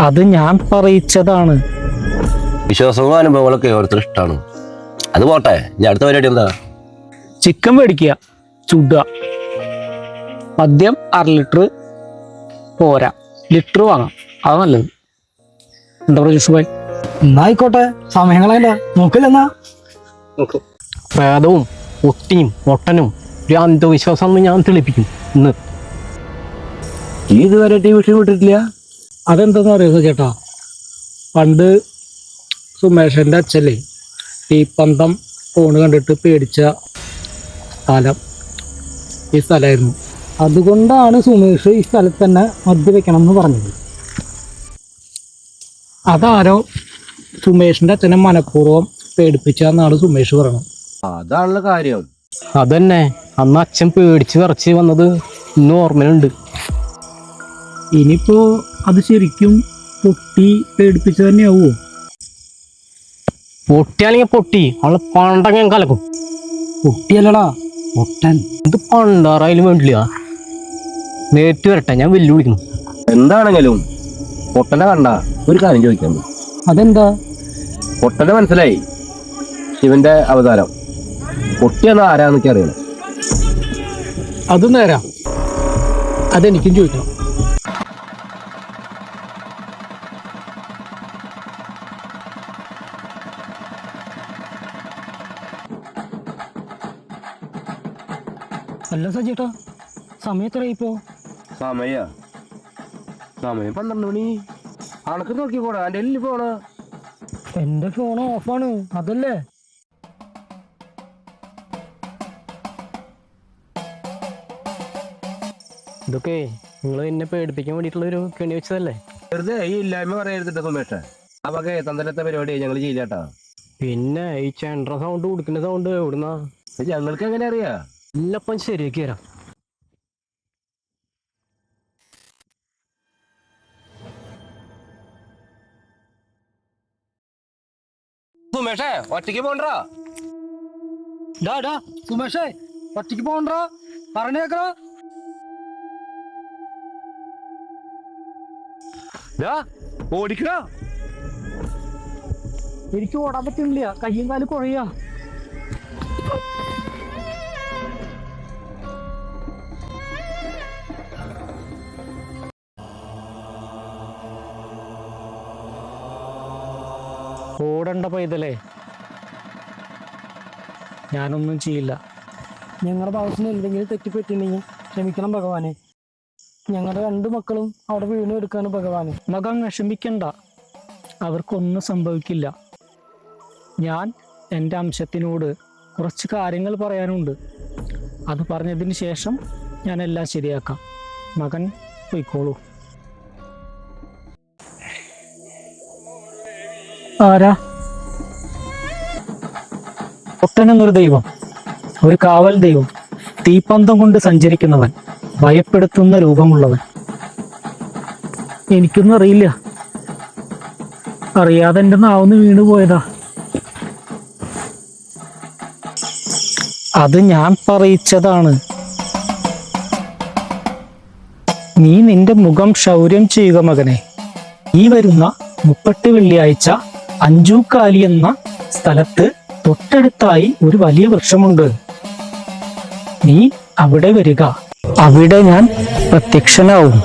അത് ഞാൻ പറയിച്ചതാണ്. വിശ്വാസവും അനുഭവങ്ങളൊക്കെ ഓരോരുത്തർ ഇഷ്ടമാണ്. അത് പോട്ടെ, ഞാൻ അടുത്ത പരിപാടി എന്താ? ചിക്കൻ മേടിക്കുക, ചുടുക. മദ്യം 1/2 ലിറ്റർ പോരാ, ലിറ്റർ വാങ്ങാം, അത് നല്ലത്. എന്താ പറയുക ഷുബായ്? എന്നായിക്കോട്ടെ, സമയങ്ങളല്ല നോക്കില്ലെന്നാ. പ്രേതവും ഒട്ടിയും ഒട്ടനും ഒരു അന്ധവിശ്വാസം ഞാൻ തെളിപ്പിക്കും ഇന്ന്. ഈ ഇതുവരെ വിഷയം വിട്ടിട്ടില്ല. അതെന്താന്ന് അറിയുക ചേട്ടാ, പണ്ട് സുമേഷന്റെ അച്ഛല്ലേ ഈ പന്തം ഫോണ് കണ്ടിട്ട് പേടിച്ച സ്ഥലം ഈ സ്ഥലമായിരുന്നു. അതുകൊണ്ടാണ് സുമേഷ് ഈ സ്ഥലത്ത് തന്നെ മദ്യവെക്കണം എന്ന് പറഞ്ഞത്. അതാരോ സുമേഷിന്റെ അച്ഛനെ മനഃപൂർവ്വം പേടിപ്പിച്ചാന്നാണ് സുമേഷ് പറയണത്. അതാണല്ലോ കാര്യം. അതന്നെ, അന്ന് അച്ഛൻ പേടിച്ച് വിറച്ച് വന്നത് ഇന്നും ഓർമ്മയുണ്ട്. ഇനിയിപ്പോ അത് ശരിക്കും പൊട്ടി പേടിപ്പിച്ച തന്നെയാവോ? പൊട്ടിയാണെങ്കിൽ പൊട്ടി, അവളെ പണ്ടങ്ങ ഞാൻ കലക്കും. കുട്ടിയല്ലടാ, ഒട്ടൻ. ഇത് പണ്ടാറായാലും വേണ്ടില്ല, നേരിട്ട് വരട്ടെ, ഞാൻ വെല്ലുവിളിക്കുന്നു. എന്താണെങ്കിലും പൊട്ടനെ കണ്ട ഒരു കാര്യം ചോദിക്കാൻ. അതെന്താ? പൊട്ടനെ മനസ്സിലായി, ശിവന്റെ അവതാരം. പൊട്ടിയെന്ന് ആരാന്നൊക്കെ അറിയണം. അത് നേരാ, അതെനിക്കും ചോദിക്കണം. അല്ല സജേട്ടാ, സമയത്തറിയിപ്പോ? സമയം 12 മണി. അണക്ക് നോക്കിക്കോടാ, എൻ്റെ എല്ലി പോണ. എന്റെ ഫോൺ ഓഫാണ്, അതല്ലേ? ഇതൊക്കെ നിങ്ങൾ എന്നെ പേടിപ്പിക്കാൻ വേണ്ടിയിട്ടുള്ള ഒരു കെണി വെച്ചതല്ലേ? വെറുതെ ഈ ഇല്ലായ്മ പറയരുതിട്ട് സുമേഷ്. അപ്പൊക്കെ തന്തരത്തെ പരിപാടി ഞങ്ങൾ ചെയ്യില്ലാട്ടാ. പിന്നെ ഈ ചെണ്ട സൗണ്ട് കൊടുക്കുന്ന സൗണ്ട് എവിടുന്നാ? ഞങ്ങൾക്ക് എങ്ങനെ അറിയാ? എല്ലപ്പം ശരിയാക്കി തരാം. സുമേഷേ, ഒറ്റയ്ക്ക് പോണ്ടാ. ഡാ സുമേഷേ, ഒറ്റയ്ക്ക് പോകണ്ടാ, പറഞ്ഞേക്കടാ. ഓടിക്കടാ. എനിക്ക് ഓടാൻ പറ്റുന്നില്ല, കയ്യും കാലും കുഴയാ. ഓടണ്ട പൈതലേ, ഞാനൊന്നും ചെയ്യില്ല. ഞങ്ങളുടെ ഭാഗത്തുനിന്ന് എന്തെങ്കിലും തെറ്റിപ്പറ്റിണ്ടെങ്കിൽ ക്ഷമിക്കണം ഭഗവാനെ. ഞങ്ങളുടെ 2 മക്കളും അവിടെ വീണ് എടുക്കാണ് ഭഗവാനെ. മകൻ വിഷമിക്കണ്ട, അവർക്കൊന്നും സംഭവിക്കില്ല. ഞാൻ എൻ്റെ അംശത്തിനോട് കുറച്ച് കാര്യങ്ങൾ പറയാനുണ്ട്. അത് പറഞ്ഞതിന് ശേഷം ഞാൻ എല്ലാം ശരിയാക്കാം. മകൻ പോയിക്കോളൂ. ആരാ? ഒട്ടനെന്നൊരു ദൈവം, ഒരു കാവൽ ദൈവം, തീപ്പന്തം കൊണ്ട് സഞ്ചരിക്കുന്നവൻ, ഭയപ്പെടുത്തുന്ന രൂപമുള്ളവൻ. എനിക്കൊന്നും അറിയില്ല, അറിയാതെ എൻ്റെ നാവൊന്ന് വീണു പോയതാ. അത് ഞാൻ പറയിച്ചതാണ്. നീ നിന്റെ മുഖം ക്ഷൗര്യം ചെയ്യുക മകനെ. ഈ വരുന്ന 30 വെള്ളിയാഴ്ച അഞ്ചൂക്കാലി എന്ന സ്ഥലത്ത് തൊട്ടടുത്തായി ഒരു വലിയ വൃക്ഷമുണ്ട്. നീ അവിടെ വരിക, അവിടെ ഞാൻ പ്രത്യക്ഷനാവും.